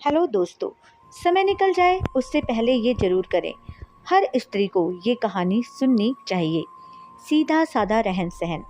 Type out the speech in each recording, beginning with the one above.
Hello दोस्तों। समय निकल जाए उससे पहले ये जरूर करें, हर स्त्री को ये कहानी सुननी चाहिए। सीधा साधा रहन सहन,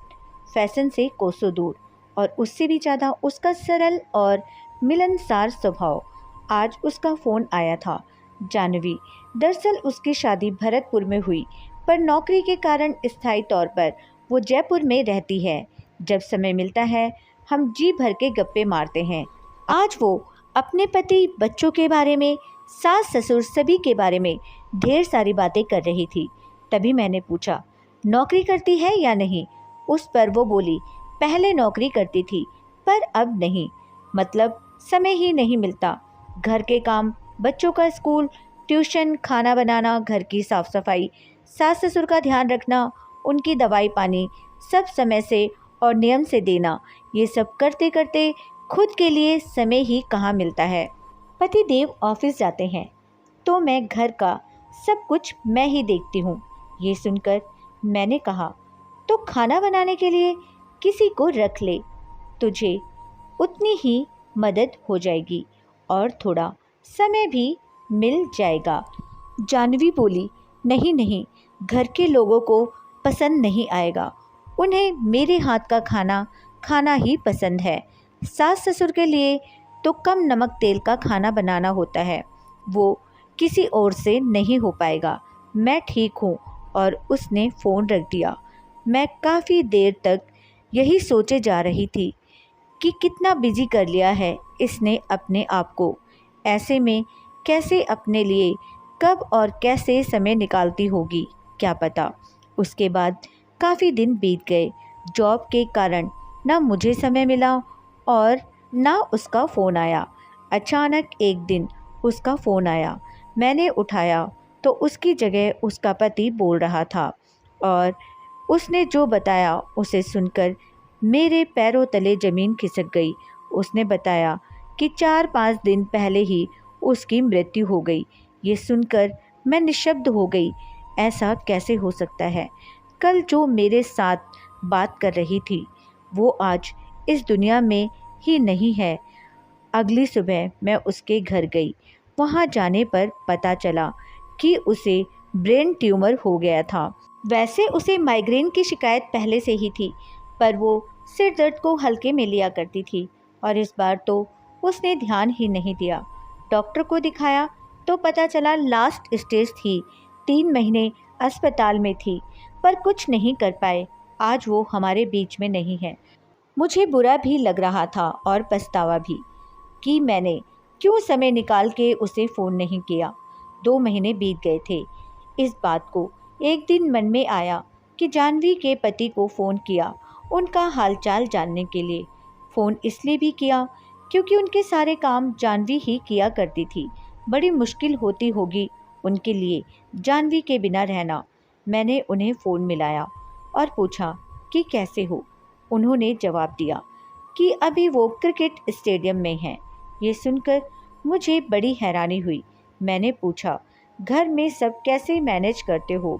फैशन से कोसों दूर और उससे भी ज़्यादा उसका सरल और मिलनसार स्वभाव। आज उसका फ़ोन आया था। जानवी, दरअसल उसकी शादी भरतपुर में हुई, पर नौकरी के कारण स्थायी तौर पर वो जयपुर में रहती है। जब समय मिलता है हम जी भर के गप्पे मारते हैं। आज वो अपने पति, बच्चों के बारे में, सास ससुर सभी के बारे में ढेर सारी बातें कर रही थी। तभी मैंने पूछा, नौकरी करती है या नहीं? उस पर वो बोली, पहले नौकरी करती थी पर अब नहीं। मतलब समय ही नहीं मिलता। घर के काम, बच्चों का स्कूल, ट्यूशन, खाना बनाना, घर की साफ सफाई, सास ससुर का ध्यान रखना, उनकी दवाई पानी, सब समय से और नियम से देना। ये सब करते करते खुद के लिए समय ही कहाँ मिलता है। पति देव ऑफिस जाते हैं तो मैं घर का सब कुछ मैं ही देखती हूँ। ये सुनकर मैंने कहा, तो खाना बनाने के लिए किसी को रख ले, तुझे उतनी ही मदद हो जाएगी और थोड़ा समय भी मिल जाएगा। जानवी बोली, नहीं नहीं, घर के लोगों को पसंद नहीं आएगा। उन्हें मेरे हाथ का खाना खाना ही पसंद है। सास ससुर के लिए तो कम नमक तेल का खाना बनाना होता है, वो किसी और से नहीं हो पाएगा। मैं ठीक हूँ। और उसने फ़ोन रख दिया। मैं काफ़ी देर तक यही सोचे जा रही थी कि कितना बिजी कर लिया है इसने अपने आप को। ऐसे में कैसे अपने लिए कब और कैसे समय निकालती होगी, क्या पता। उसके बाद काफ़ी दिन बीत गए। जॉब के कारण ना मुझे समय मिला और ना उसका फ़ोन आया। अचानक एक दिन उसका फ़ोन आया। मैंने उठाया तो उसकी जगह उसका पति बोल रहा था और उसने जो बताया उसे सुनकर मेरे पैरों तले ज़मीन खिसक गई। उसने बताया कि 4-5 दिन पहले ही उसकी मृत्यु हो गई। ये सुनकर मैं निशब्द हो गई। ऐसा कैसे हो सकता है? कल जो मेरे साथ बात कर रही थी वो आज इस दुनिया में ही नहीं है। अगली सुबह मैं उसके घर गई। वहाँ जाने पर पता चला कि उसे ब्रेन ट्यूमर हो गया था। वैसे उसे माइग्रेन की शिकायत पहले से ही थी, पर वो सिर दर्द को हल्के में लिया करती थी और इस बार तो उसने ध्यान ही नहीं दिया। डॉक्टर को दिखाया तो पता चला लास्ट स्टेज थी। 3 महीने अस्पताल में थी पर कुछ नहीं कर पाए। आज वो हमारे बीच में नहीं है। मुझे बुरा भी लग रहा था और पछतावा भी कि मैंने क्यों समय निकाल के उसे फ़ोन नहीं किया। 2 महीने बीत गए थे। इस बात को एक दिन मन में आया कि जानवी के पति को फ़ोन किया उनका हालचाल जानने के लिए। फ़ोन इसलिए भी किया क्योंकि उनके सारे काम जानवी ही किया करती थी। बड़ी मुश्किल होती होगी उनके लिए जानवी के बिना रहना। मैंने उन्हें फ़ोन मिलाया और पूछा कि कैसे हो। उन्होंने जवाब दिया कि अभी वो क्रिकेट स्टेडियम में हैं। ये सुनकर मुझे बड़ी हैरानी हुई। मैंने पूछा, घर में सब कैसे मैनेज करते हो?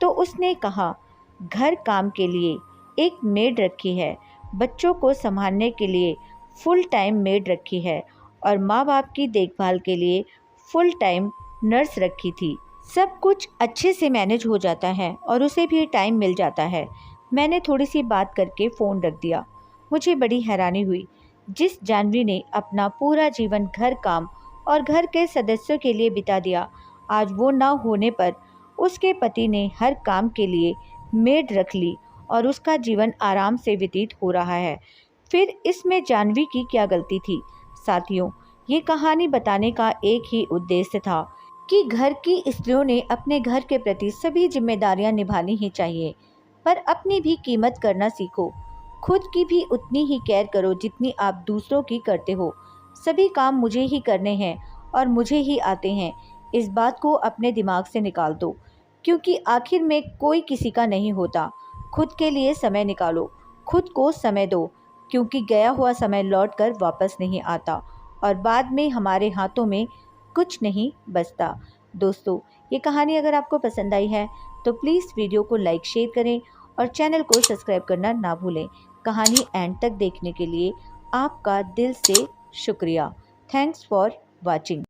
तो उसने कहा, घर काम के लिए एक मेड रखी है, बच्चों को संभालने के लिए फुल टाइम मेड रखी है और माँ बाप की देखभाल के लिए फुल टाइम नर्स रखी थी। सब कुछ अच्छे से मैनेज हो जाता है और उसे भी टाइम मिल जाता है। मैंने थोड़ी सी बात करके फ़ोन रख दिया। मुझे बड़ी हैरानी हुई, जिस जानवी ने अपना पूरा जीवन घर काम और घर के सदस्यों के लिए बिता दिया, आज वो ना होने पर उसके पति ने हर काम के लिए मेड रख ली और उसका जीवन आराम से व्यतीत हो रहा है। फिर इसमें जानवी की क्या गलती थी? साथियों, ये कहानी बताने का एक ही उद्देश्य था कि घर की स्त्रियों ने अपने घर के प्रति सभी जिम्मेदारियां निभानी ही चाहिए, पर अपनी भी कीमत करना सीखो। खुद की भी उतनी ही केयर करो जितनी आप दूसरों की करते हो। सभी काम मुझे ही करने हैं और मुझे ही आते हैं, इस बात को अपने दिमाग से निकाल दो, क्योंकि आखिर में कोई किसी का नहीं होता। खुद के लिए समय निकालो, खुद को समय दो, क्योंकि गया हुआ समय लौट कर वापस नहीं आता और बाद में हमारे हाथों में कुछ नहीं बचता। दोस्तों, ये कहानी अगर आपको पसंद आई है तो प्लीज़ वीडियो को लाइक शेयर करें और चैनल को सब्सक्राइब करना ना भूलें। कहानी एंड तक देखने के लिए आपका दिल से शुक्रिया। Thanks for watching.